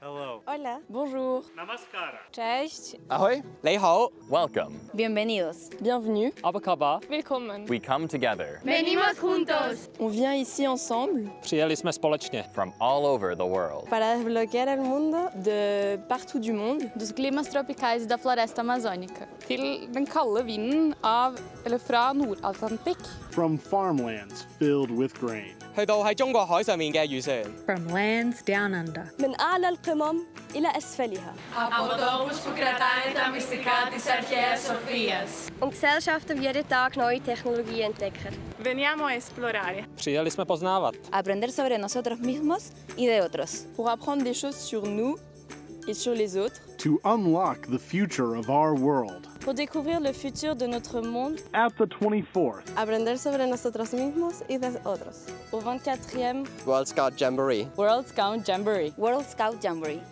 Hello. Hola. Bonjour. Namaskara. Cześć. Ahoy. 你好. Welcome. Bienvenidos. Bienvenue. Abakaba. Willkommen. We come together Venimos juntos. On vient ici ensemble Přijeli jsme společně. from all over the world. Para desbloquear el mundo. de partout du monde Dos climas tropicais da floresta amazônica. til den kalde vinden fra Nord-Atlantik. From farmlands filled with grain. 去到喺中國海上面嘅漁船。 From lands down under. من أعلى القمم إلى أسفلها. Από τόπους που κρατάνε τα μυστικά της αρχαίας σοφίας. Und Gesellschaften jeden Tag neue Technologie entdecken. Veniamo a esplorare. Přijeli jsme poznávat. Aprender sobre nosotros mismos y de otros. Pour apprendre des choses sur nous et sur les autres. To unlock the future of our world. Pour découvrir le futur de notre monde. At the 24th Aprender sobre nosotros mismos y de otros. Au 24e World Scout Jamboree. World Scout Jamboree. World Scout Jamboree.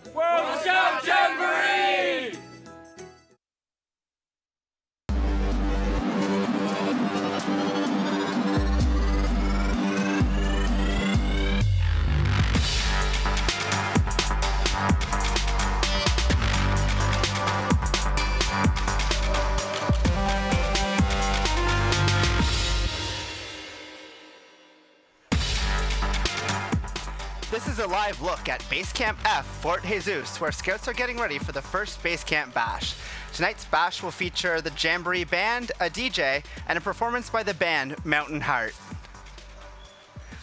This is a live look at Base Camp F, Fort Jesus, where Scouts are getting ready for the first Base Camp Bash. Tonight's bash will feature the Jamboree Band, a DJ, and a performance by the band Mountain Heart.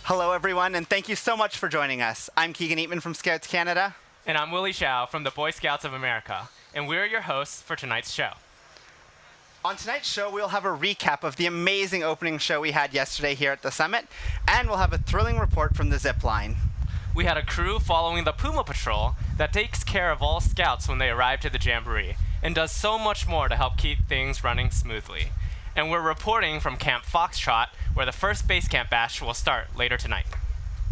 Hello everyone, and thank you so much for joining us. I'm Keegan Eatman from Scouts Canada. And I'm Willie Shao from the Boy Scouts of America, and we're your hosts for tonight's show. On tonight's show, we'll have a recap of the amazing opening show we had yesterday here at the summit, and we'll have a thrilling report from the zip line. We had a crew following the Puma Patrol that takes care of all scouts when they arrive to the Jamboree, and does so much more to help keep things running smoothly. And we're reporting from Camp Foxtrot, where the first Base Camp Bash will start later tonight.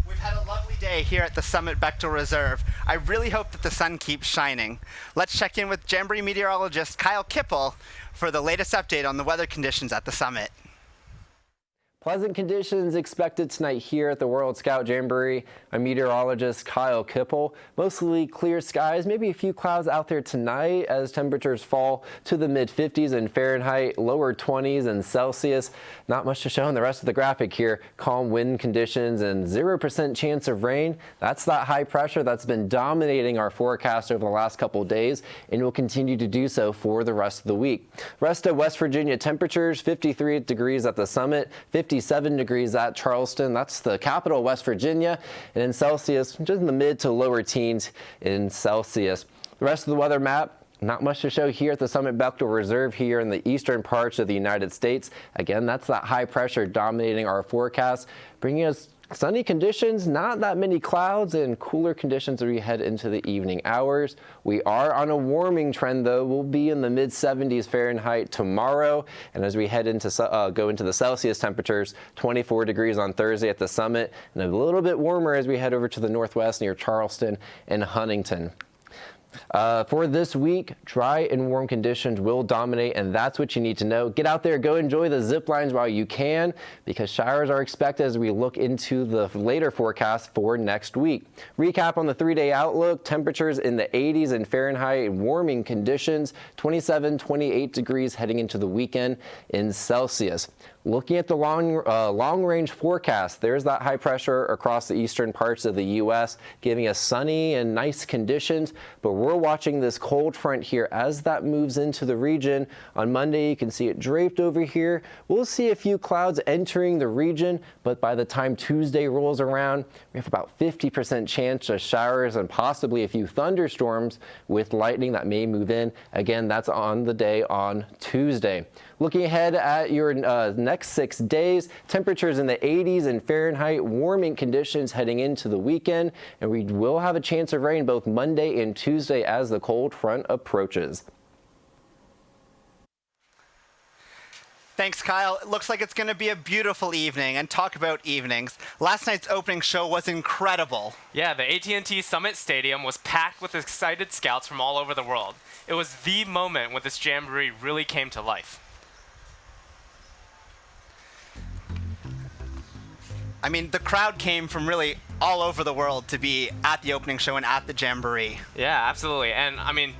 We've had a lovely day here at the Summit Bechtel Reserve. I really hope that the sun keeps shining. Let's check in with Jamboree meteorologist Kyle Kipple for the latest update on the weather conditions at the summit. Pleasant conditions expected tonight here at the World Scout Jamboree. I'm meteorologist Kyle Kipple. Mostly clear skies, maybe a few clouds out there tonight as temperatures fall to the mid-50s in Fahrenheit, lower 20s in Celsius. Not much to show in the rest of the graphic here. Calm wind conditions and 0% chance of rain. That's that high pressure that's been dominating our forecast over the last couple of days and will continue to do so for the rest of the week. Rest of West Virginia temperatures, 53 degrees at the summit, 57 degrees at Charleston. That's the capital of West Virginia. And in Celsius, just in the mid to lower teens in Celsius. The rest of the weather map, not much to show here at the Summit Bechtel Reserve here in the eastern parts of the United States. Again, that's that high pressure dominating our forecast, bringing us sunny conditions, not that many clouds, and cooler conditions as we head into the evening hours. We are on a warming trend, though. We'll be in the mid-70s Fahrenheit tomorrow, and as we head into go into the Celsius temperatures, 24 degrees on Thursday at the summit, and a little bit warmer as we head over to the northwest near Charleston and Huntington. For this week, dry and warm conditions will dominate, and that's what you need to know. Get out there, go enjoy the zip lines while you can, because showers are expected as we look into the later forecast for next week. Recap on the 3-day outlook: temperatures in the 80s in Fahrenheit, warming conditions, 27, 28 degrees heading into the weekend in Celsius. Looking at the long-range forecast, there's that high pressure across the eastern parts of the U.S., giving us sunny and nice conditions, but we're watching this cold front here as that moves into the region. On Monday, you can see it draped over here. We'll see a few clouds entering the region, but by the time Tuesday rolls around, we have about 50% chance of showers and possibly a few thunderstorms with lightning that may move in. Again, that's on the day on Tuesday. Looking ahead at your next 6 days, temperatures in the 80s in Fahrenheit, warming conditions heading into the weekend, and we will have a chance of rain both Monday and Tuesday as the cold front approaches. Thanks, Kyle. It looks like it's going to be a beautiful evening. And talk about evenings. Last night's opening show was incredible. Yeah, the AT&T Summit Stadium was packed with excited scouts from all over the world. It was the moment when this Jamboree really came to life. I mean, the crowd came from really all over the world to be at the opening show and at the Jamboree. Yeah, absolutely. And I mean,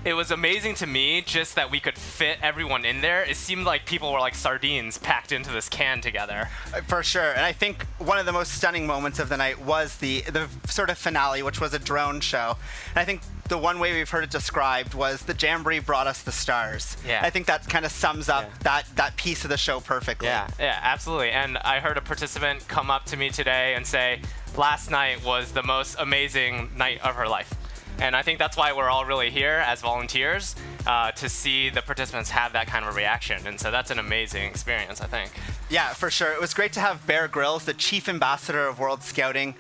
it was amazing to me just that we could fit everyone in there. It seemed like people were like sardines packed into this can together. For sure. And I think one of the most stunning moments of the night was the sort of finale, which was a drone show. And I think the one way we've heard it described was the Jamboree brought us the stars. Yeah. I think that kind of sums up that piece of the show perfectly. Yeah, absolutely. And I heard a participant come up to me today and say, last night was the most amazing night of her life. And I think that's why we're all really here as volunteers, to see the participants have that kind of a reaction. And so that's an amazing experience, I think. Yeah, for sure. It was great to have Bear Grylls, the Chief Ambassador of World Scouting,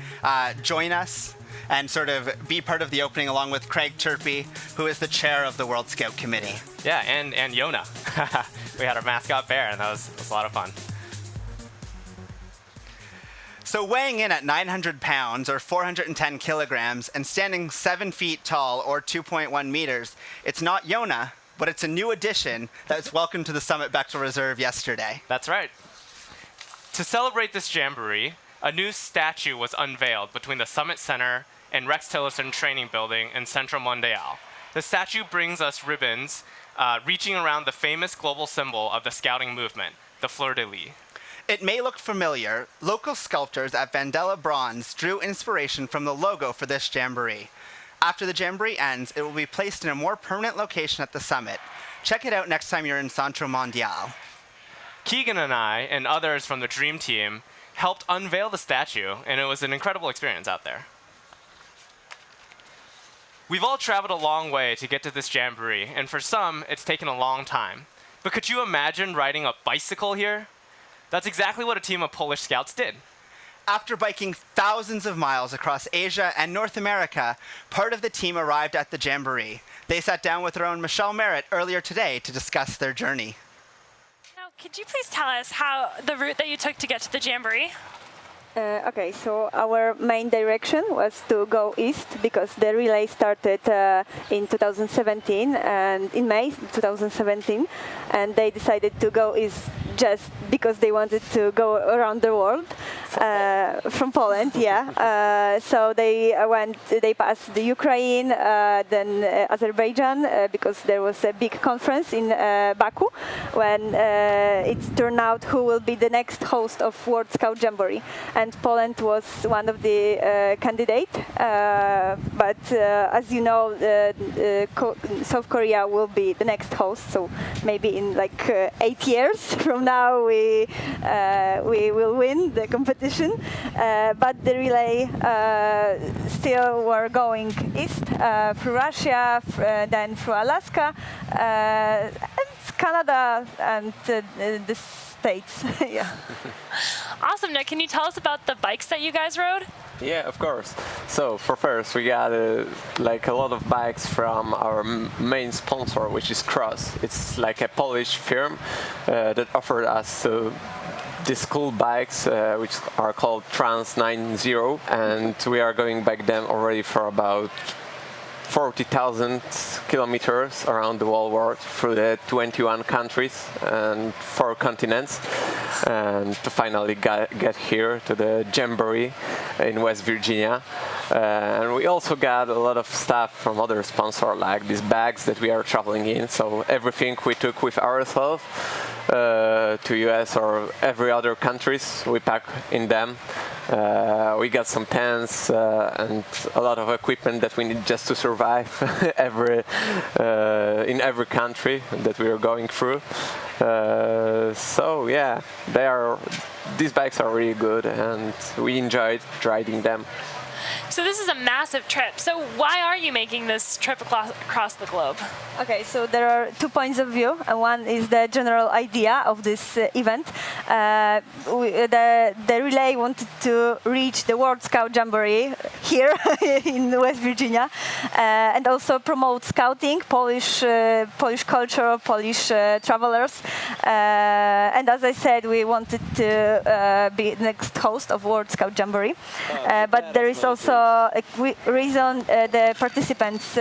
join us and sort of be part of the opening along with Craig Turpie, who is the chair of the World Scout Committee. Yeah, and Yona. We had our mascot bear, and that was a lot of fun. So weighing in at 900 pounds or 410 kilograms and standing 7 feet tall or 2.1 meters, it's not Yona, but it's a new addition that was welcomed to the Summit Bechtel Reserve yesterday. That's right. To celebrate this Jamboree, a new statue was unveiled between the Summit Center and Rex Tillerson Training Building in Centro Mondial. The statue brings us ribbons reaching around the famous global symbol of the scouting movement, the fleur-de-lis. It may look familiar. Local sculptors at Vandella Bronze drew inspiration from the logo for this Jamboree. After the Jamboree ends, it will be placed in a more permanent location at the summit. Check it out next time you're in Centro Mondial. Keegan and I and others from the Dream Team helped unveil the statue, and it was an incredible experience out there. We've all traveled a long way to get to this Jamboree, and for some, it's taken a long time. But could you imagine riding a bicycle here? That's exactly what a team of Polish Scouts did. After biking thousands of miles across Asia and North America, part of the team arrived at the Jamboree. They sat down with our own Michelle Merritt earlier today to discuss their journey. Now, could you please tell us how the route that you took to get to the Jamboree? Okay, so our main direction was to go east because the relay started in 2017 and in May 2017, and they decided to go east just because they wanted to go around the world from Poland. Yeah. So they passed the Ukraine, then Azerbaijan because there was a big conference in Baku when it turned out who will be the next host of World Scout Jamboree. And Poland was one of the candidates, but as you know, South Korea will be the next host. So maybe in like 8 years from now, we will win the competition. But the relay still were going east through Russia, then through Alaska, and Canada, and the States. Yeah. Awesome. Now, can you tell us about the bikes that you guys rode? Yeah, of course. So for first, we got like a lot of bikes from our main sponsor, which is Cross. It's like a Polish firm that offered us these cool bikes, which are called Trans 90, and we are going back them already for about 40,000 kilometers around the whole world through the 21 countries and 4 continents, and to finally get here to the Jamboree in West Virginia. And we also got a lot of stuff from other sponsors, like these bags that we are traveling in. So everything we took with ourselves to US or every other countries, we pack in them. We got some tents and a lot of equipment that we need just to survive in every country that we are going through. So yeah, these bikes are really good, and we enjoyed riding them. So this is a massive trip. So why are you making this trip across the globe? Okay, so there are 2 points of view. One is the general idea of this event. The relay wanted to reach the World Scout Jamboree here in West Virginia, and also promote scouting, Polish culture, Polish travelers. And as I said, we wanted to be the next host of World Scout Jamboree. But there is also also a reason the participants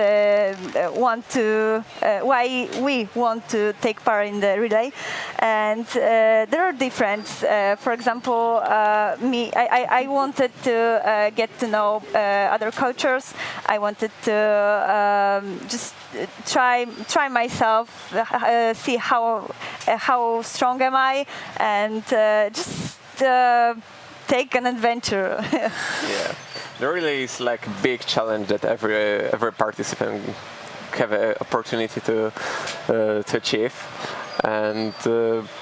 want to, why we want to take part in the relay. And there are differences. For example, I wanted to get to know other cultures. I wanted to just try myself, see how strong am I, and just take an adventure. Yeah, the relay is like a big challenge that every participant have an opportunity to achieve. And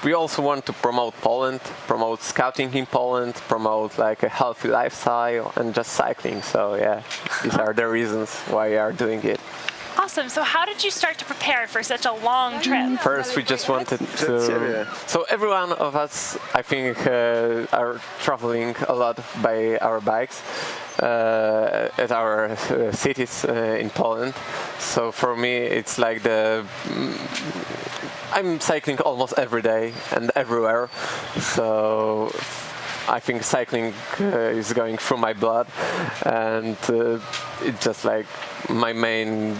we also want to promote Poland, promote scouting in Poland, promote like a healthy lifestyle and just cycling. So yeah, these are the reasons why we are doing it. Awesome. So how did you start to prepare for such a long trip? First, we just wanted to... So every one of us, I think, are traveling a lot by our bikes at our cities in Poland. So for me, it's like I'm cycling almost every day and everywhere. So I think cycling is going through my blood, and it's just like my main.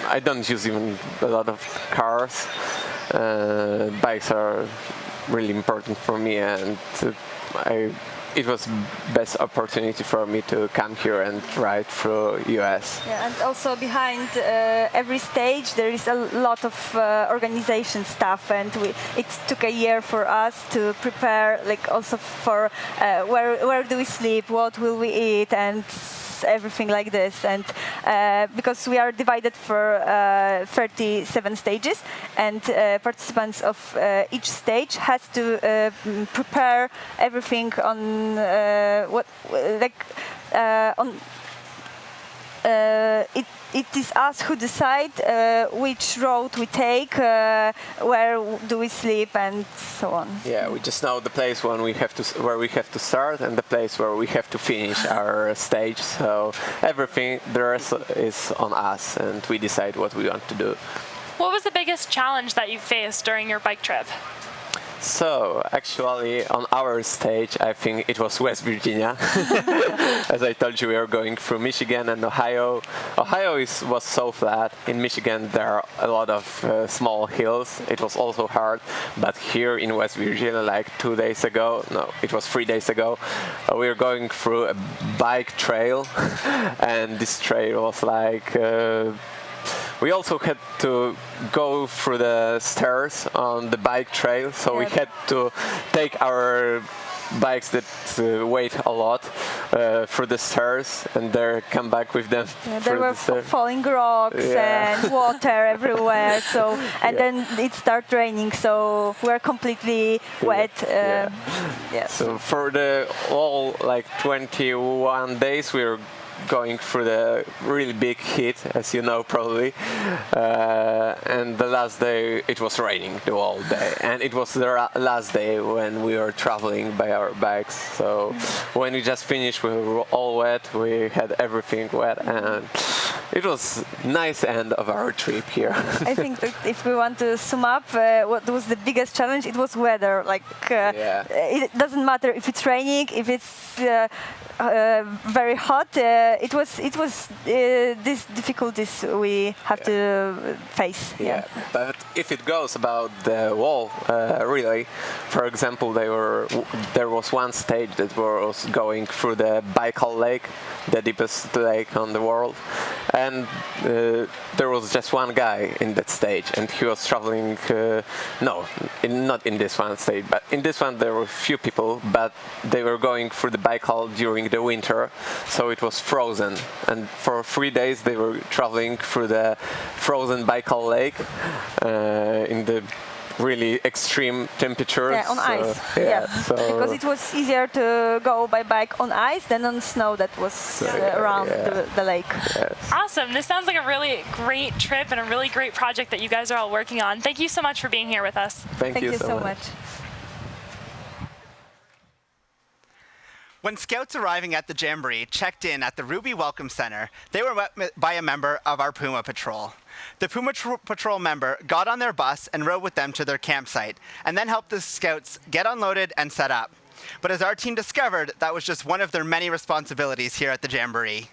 I don't use even a lot of cars. Bikes are really important for me, and it was best opportunity for me to come here and ride through US. Yeah, and also behind every stage there is a lot of organization stuff, and it took a year for us to prepare, like also for where do we sleep, what will we eat, and everything like this. And because we are divided for 37 stages, and participants of each stage has to prepare everything on it is us who decide which road we take, where do we sleep, and so on. Yeah, we just know the place where we have to start and the place where we have to finish our stage. So everything the rest is on us, and we decide what we want to do. What was the biggest challenge that you faced during your bike trip? So, actually, on our stage, I think it was West Virginia. As I told you, we are going through Michigan and Ohio. Ohio was so flat. In Michigan, there are a lot of small hills. It was also hard. But here in West Virginia, like 3 days ago, we were going through a bike trail. And this trail was like... we also had to go through the stairs on the bike trail, so we had to take our bikes that weigh a lot through the stairs and then come back with them. Yeah, there were falling rocks and water everywhere. So then it started raining, so we're completely wet. So for the all 21 days, we were going through the really big heat, as you know probably, and the last day it was raining the whole day, and it was the last day when we were traveling by our bikes. So when we just finished, we were all wet, we had everything wet, and it was nice end of our trip here. I think that if we want to sum up what was the biggest challenge, it was weather. It doesn't matter if it's raining, if it's very hot. It was these difficulties we have to face. Yeah, but if it goes about the wall relay, for example, there was one stage that was going through the Baikal Lake, the deepest lake on the world, and there was just one guy in that stage, and he was traveling. Not in this one stage, but in this one there were few people, but they were going through the Baikal during the winter, so it was frozen, and for 3 days they were traveling through the frozen Baikal Lake in the really extreme temperatures. Yeah, on ice. So because it was easier to go by bike on ice than on snow that was around the lake. Yes. Awesome. This sounds like a really great trip and a really great project that you guys are all working on. Thank you so much for being here with us. Thank you so much. When scouts arriving at the Jamboree checked in at the Ruby Welcome Center, they were met by a member of our Puma Patrol. The Puma Patrol member got on their bus and rode with them to their campsite, and then helped the scouts get unloaded and set up. But as our team discovered, that was just one of their many responsibilities here at the Jamboree.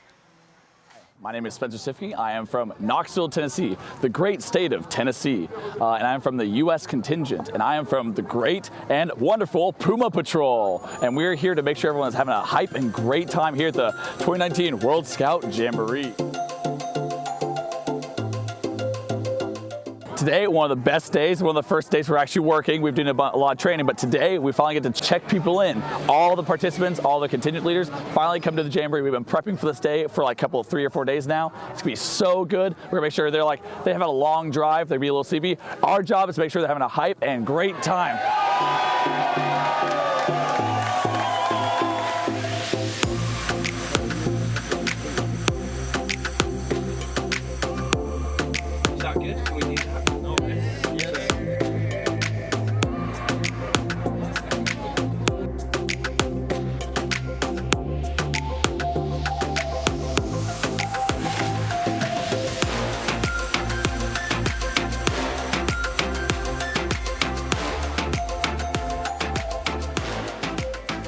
My name is Spencer Sifke. I am from Knoxville, Tennessee, the great state of Tennessee. And I am from the U.S. contingent. And I am from the great and wonderful Puma Patrol. And we're here to make sure everyone's having a hype and great time here at the 2019 World Scout Jamboree. Today, one of the best days, one of the first days we're actually working. We've done a lot of training, but today we finally get to check people in. All the participants, all the contingent leaders finally come to the Jamboree. We've been prepping for this day for like a couple of 3 or 4 days now. It's gonna be so good. We're gonna make sure they have a long drive, they'll be a little sleepy. Our job is to make sure they're having a hype and great time.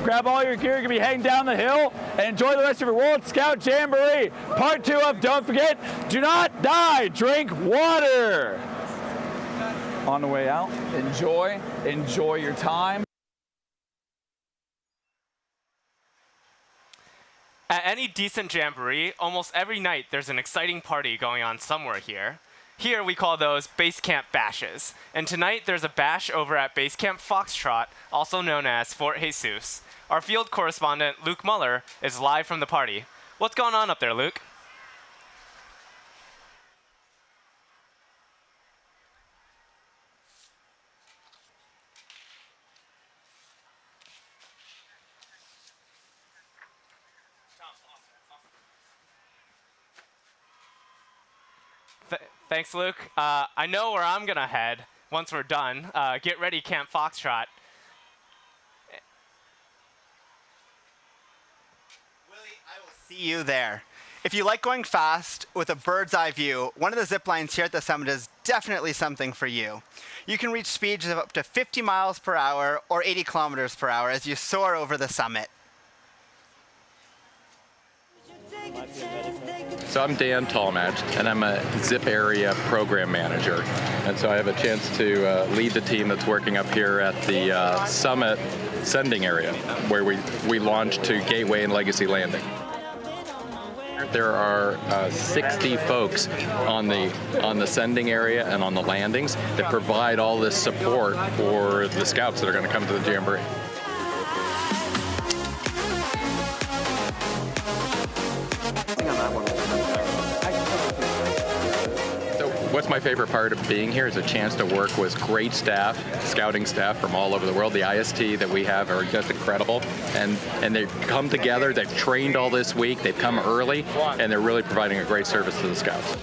Grab all your gear, you're gonna be heading down the hill, and enjoy the rest of your World Scout Jamboree. Part 2 of Don't Forget, Do Not Die, Drink Water. On the way out, enjoy your time. At any decent Jamboree, almost every night there's an exciting party going on somewhere here. Here we call those Base Camp Bashes. And tonight there's a bash over at Base Camp Foxtrot, also known as Fort Jesus. Our field correspondent, Luke Muller, is live from the party. What's going on up there, Luke? Thanks, Luke. I know where I'm gonna head once we're done. Get ready, Camp Foxtrot. Willie, I will see you there. If you like going fast with a bird's eye view, one of the zip lines here at the summit is definitely something for you. You can reach speeds of up to 50 miles per hour or 80 kilometers per hour as you soar over the summit. So I'm Dan Tallmadge, and I'm a ZIP area program manager. And so I have a chance to lead the team that's working up here at the Summit sending area, where we launch to Gateway and Legacy Landing. There are 60 folks on the sending area and on the landings that provide all this support for the scouts that are going to come to the Jamboree. What's my favorite part of being here is a chance to work with great staff, scouting staff from all over the world. The IST that we have are just incredible, and they've come together, they've trained all this week, they've come early, and they're really providing a great service to the scouts.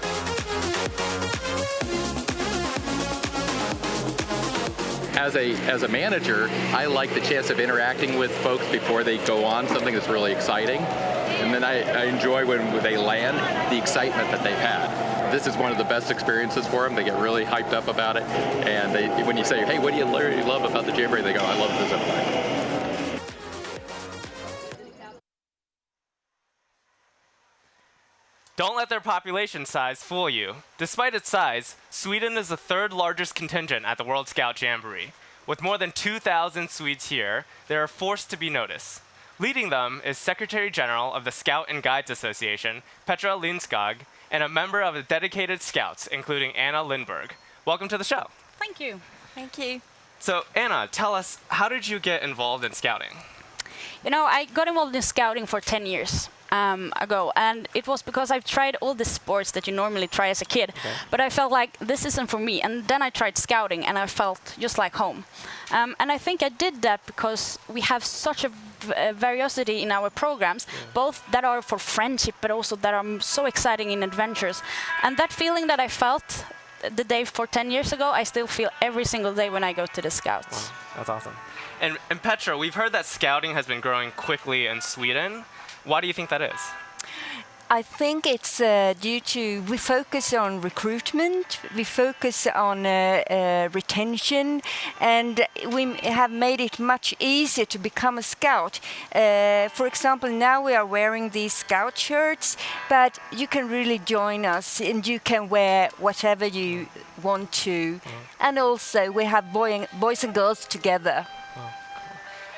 As a manager, I like the chance of interacting with folks before they go on something that's really exciting, and then I enjoy when they land the excitement that they've had. This is one of the best experiences for them. They get really hyped up about it, and when you say, hey, what do you love about the Jamboree? They go, I love the zip line. Don't let their population size fool you. Despite its size, Sweden is the third largest contingent at the World Scout Jamboree. With more than 2,000 Swedes here, they are forced to be noticed. Leading them is Secretary General of the Scout and Guides Association, Petra Lindskog, and a member of the dedicated scouts, including Anna Lindberg. Welcome to the show. Thank you. Thank you. So Anna, tell us, how did you get involved in scouting? You know, I got involved in scouting for 10 years ago, and it was because I've tried all the sports that you normally try as a kid, but I felt like this isn't for me, and then I tried scouting, and I felt just like home. And I think I did that because we have such a variety in our programs, both that are for friendship, but also that are so exciting in adventures. And that feeling that I felt the day for 10 years ago, I still feel every single day when I go to the Scouts. Wow, that's awesome. And Petra, we've heard that scouting has been growing quickly in Sweden. Why do you think that is? I think it's due to we focus on recruitment, we focus on retention, and we have made it much easier to become a scout. For example, now we are wearing these scout shirts, but you can really join us and you can wear whatever you want to. And also we have boys and girls together.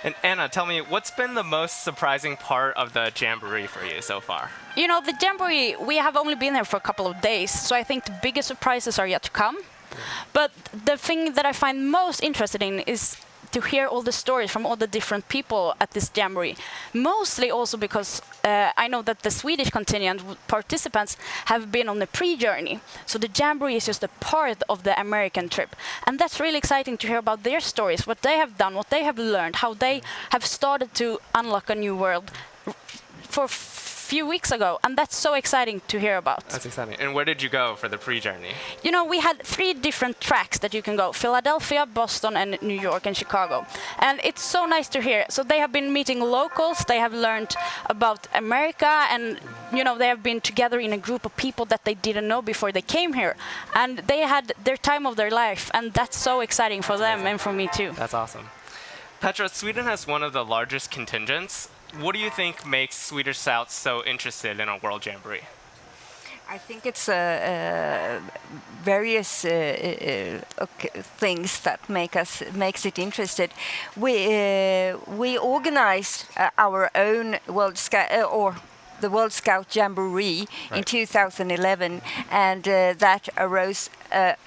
And Anna, tell me, what's been the most surprising part of the Jamboree for you so far? You know, the Jamboree, we have only been there for a couple of days, so I think the biggest surprises are yet to come. But the thing that I find most interesting is to hear all the stories from all the different people at this Jamboree. Mostly also because I know that the Swedish contingent participants have been on the pre-journey. So the Jamboree is just a part of the American trip. And that's really exciting to hear about their stories, what they have done, what they have learned, how they have started to unlock a new world for few weeks ago, and that's so exciting to hear about. That's exciting. And where did you go for the pre-journey? You know, we had 3 different tracks that you can go: Philadelphia, Boston, and New York and Chicago. And it's so nice to hear. So they have been meeting locals, they have learned about America, and you know, they have been together in a group of people that they didn't know before they came here. And they had their time of their life, and that's so exciting for them and for me too. That's awesome. Petra, Sweden has one of the largest contingents. What do you think makes Swedish Scouts so interested in a World Jamboree? I think it's various things that makes it interested. We organized our own World Scout or the World Scout Jamboree in 2011, and that arose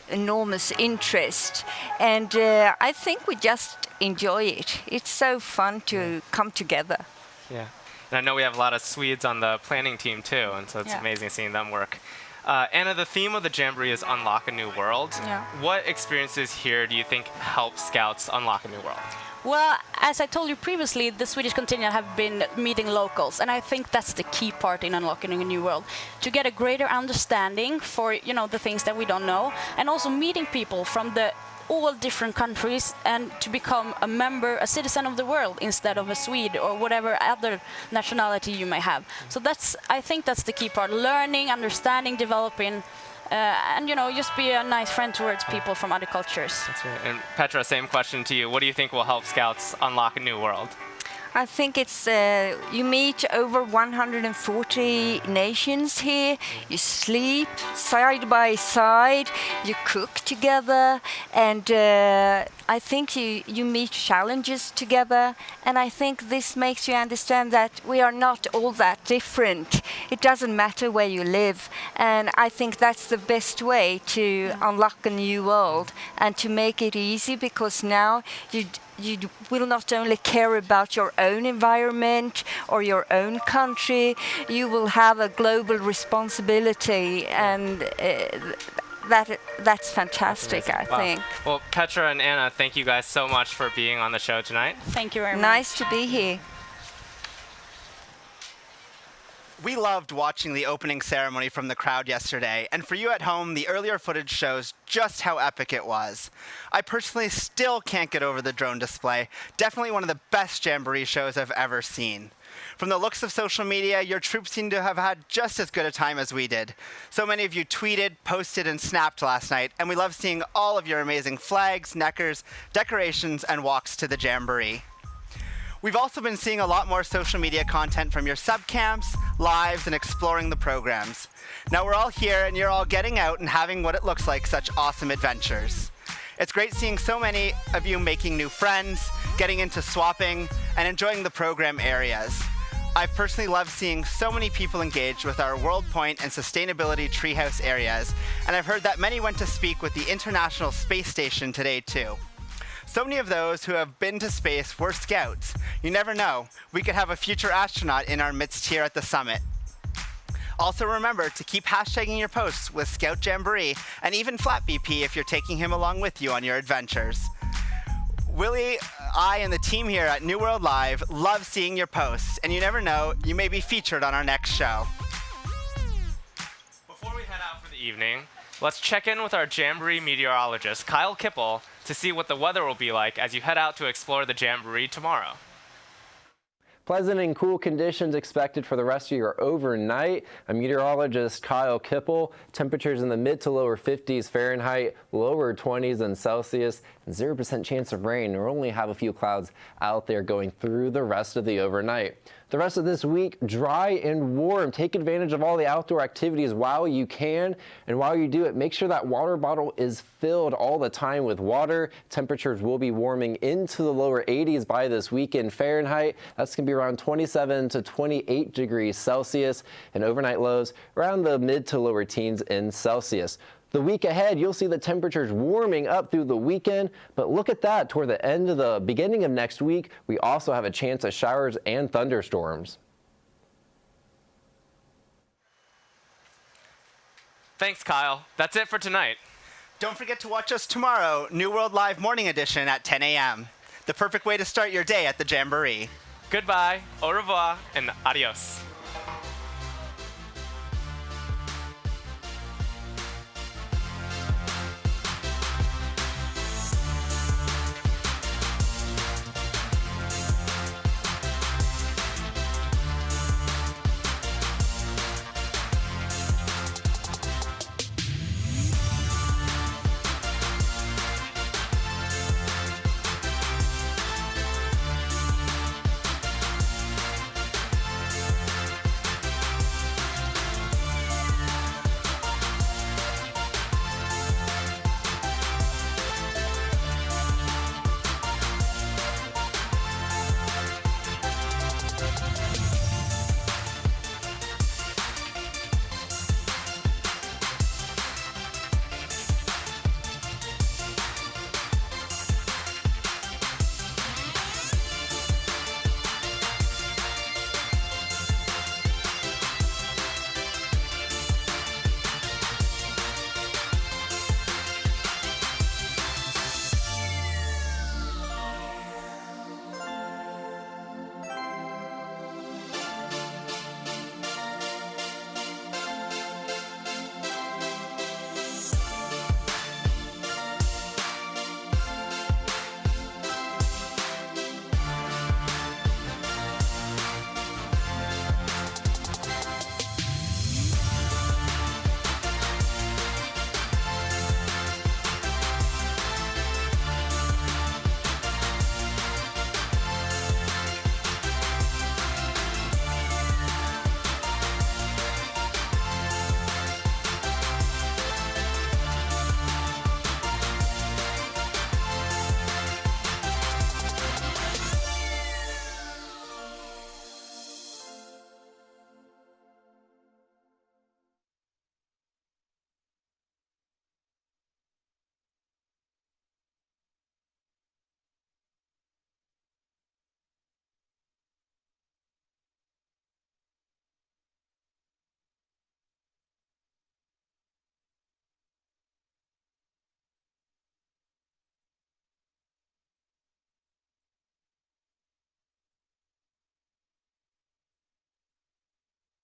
enormous interest. And I think we just enjoy it. It's so fun to come together. Yeah, and I know we have a lot of Swedes on the planning team too, and so it's amazing seeing them work. Anna, the theme of the Jamboree is Unlock a New World. Yeah. What experiences here do you think help Scouts unlock a new world? Well, as I told you previously, the Swedish contingent have been meeting locals, and I think that's the key part in unlocking a new world, to get a greater understanding for, you know, the things that we don't know, and also meeting people from all different countries, and to become a member, a citizen of the world instead of a Swede or whatever other nationality you may have. So I think that's the key part: learning, understanding, developing, and you know, just be a nice friend towards people from other cultures. That's right. And Petra, same question to you. What do you think will help Scouts unlock a new world? I think it's you meet over 140 nations here. You sleep side by side. You cook together, and I think you meet challenges together. And I think this makes you understand that we are not all that different. It doesn't matter where you live, and I think that's the best way to unlock a new world and to make it easy, because now you will not only care about your own environment or your own country, you will have a global responsibility, and that's fantastic, I think. Well, Petra and Anna, thank you guys so much for being on the show tonight. Thank you very much. Nice to be here. We loved watching the opening ceremony from the crowd yesterday, and for you at home, the earlier footage shows just how epic it was. I personally still can't get over the drone display. Definitely one of the best Jamboree shows I've ever seen. From the looks of social media, your troops seem to have had just as good a time as we did. So many of you tweeted, posted, and snapped last night, and we love seeing all of your amazing flags, neckers, decorations, and walks to the Jamboree. We've also been seeing a lot more social media content from your sub camps, lives, and exploring the programs. Now we're all here and you're all getting out and having what it looks like such awesome adventures. It's great seeing so many of you making new friends, getting into swapping, and enjoying the program areas. I've personally loved seeing so many people engaged with our World Point and Sustainability Treehouse areas, and I've heard that many went to speak with the International Space Station today too. So many of those who have been to space were Scouts. You never know, we could have a future astronaut in our midst here at the summit. Also remember to keep hashtagging your posts with Scout Jamboree and even Flat BP if you're taking him along with you on your adventures. Willie, I, and the team here at New World Live love seeing your posts, and you never know, you may be featured on our next show. Before we head out for the evening, let's check in with our Jamboree meteorologist, Kyle Kipple, to see what the weather will be like as you head out to explore the Jamboree tomorrow. Pleasant and cool conditions expected for the rest of your overnight. I'm meteorologist Kyle Kipple. Temperatures in the mid to lower 50s Fahrenheit, lower 20s in Celsius, and 0% chance of rain. We'll only have a few clouds out there going through the rest of the overnight. The rest of this week, dry and warm. Take advantage of all the outdoor activities while you can. And while you do it, make sure that water bottle is filled all the time with water. Temperatures will be warming into the lower 80s by this weekend Fahrenheit. That's going to be around 27 to 28 degrees Celsius. And overnight lows around the mid to lower teens in Celsius. The week ahead, you'll see the temperatures warming up through the weekend, but look at that. Toward the end of the beginning of next week, we also have a chance of showers and thunderstorms. Thanks, Kyle. That's it for tonight. Don't forget to watch us tomorrow, New World Live Morning Edition at 10 a.m. The perfect way to start your day at the Jamboree. Goodbye, au revoir, and adios.